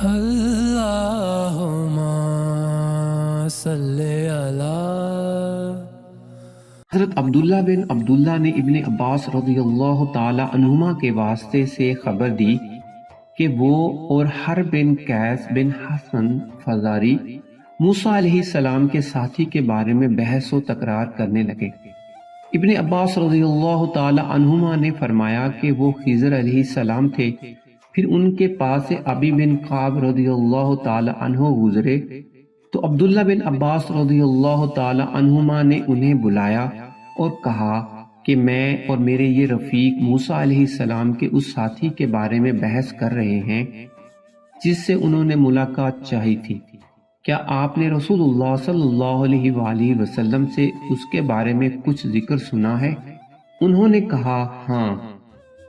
اللہم صلی علی۔ حضرت عبداللہ بن عبداللہ نے ابن عباس رضی اللہ تعالی عنہما کے واسطے سے خبر دی کہ وہ اور حرب بن قیس بن حسن فزاری موسیٰ علیہ السلام کے ساتھی کے بارے میں بحث و تکرار کرنے لگے۔ ابن عباس رضی اللہ تعالی عنہما نے فرمایا کہ وہ خضر علیہ السلام تھے، پھر ان کے پاس سے ابی بن قعب رضی اللہ تعالی عنہ گزرے تو عبداللہ بن عباس رضی اللہ تعالی عنہما نے انہیں بلایا اور کہا کہ میں اور میرے یہ رفیق موسیٰ علیہ السلام کے اس ساتھی کے بارے میں بحث کر رہے ہیں جس سے انہوں نے ملاقات چاہی تھی، کیا آپ نے رسول اللہ صلی اللہ علیہ وآلہ وسلم سے اس کے بارے میں کچھ ذکر سنا ہے؟ انہوں نے کہا ہاں،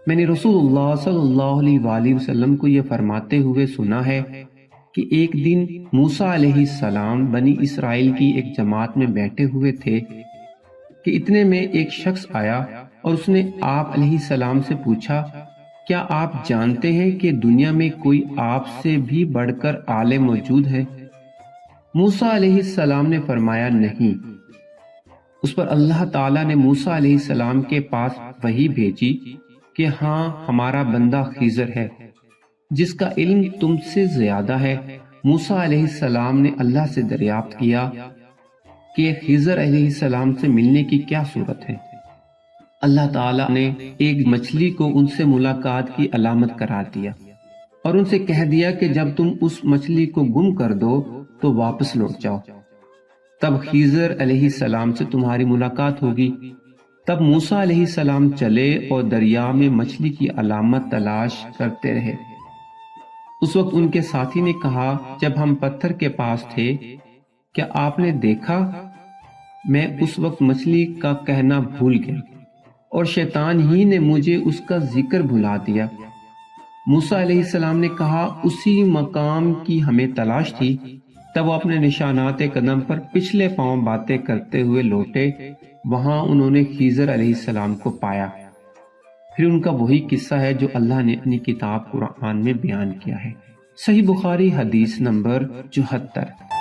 میں نے رسول اللہ صلی اللہ علیہ وآلہ وسلم کو یہ فرماتے ہوئے سنا ہے کہ ایک دن موسیٰ علیہ السلام بنی اسرائیل کی ایک جماعت میں بیٹھے ہوئے تھے کہ اتنے میں ایک شخص آیا اور اس نے آپ علیہ السلام سے پوچھا، کیا آپ جانتے ہیں کہ دنیا میں کوئی آپ سے بھی بڑھ کر عالم موجود ہے؟ موسیٰ علیہ السلام نے فرمایا نہیں۔ اس پر اللہ تعالیٰ نے موسیٰ علیہ السلام کے پاس وحی بھیجی کہ ہاں، ہمارا بندہ خضر ہے جس کا علم تم سے زیادہ ہے۔ موسیٰ علیہ السلام نے اللہ سے دریافت کیا کہ خضر علیہ السلام سے ملنے کی کیا صورت ہے؟ اللہ تعالیٰ نے ایک مچھلی کو ان سے ملاقات کی علامت قرار دیا اور ان سے کہہ دیا کہ جب تم اس مچھلی کو گم کر دو تو واپس لوٹ جاؤ، تب خضر علیہ السلام سے تمہاری ملاقات ہوگی۔ تب موسیٰ علیہ السلام چلے اور دریا میں مچھلی کی علامت تلاش کرتے رہے۔ اس وقت ان کے ساتھی نے کہا، جب ہم پتھر کے پاس تھے کیا آپ نے دیکھا؟ میں اس وقت مچھلی کا کہنا بھول گیا اور شیطان ہی نے مجھے اس کا ذکر بھلا دیا۔ موسیٰ علیہ السلام نے کہا، اسی مقام کی ہمیں تلاش تھی۔ تب وہ اپنے نشانات قدم پر پچھلے پاؤں باتیں کرتے ہوئے لوٹے، وہاں انہوں نے خضر علیہ السلام کو پایا۔ پھر ان کا وہی قصہ ہے جو اللہ نے اپنی کتاب قرآن میں بیان کیا ہے۔ صحیح بخاری حدیث نمبر 74۔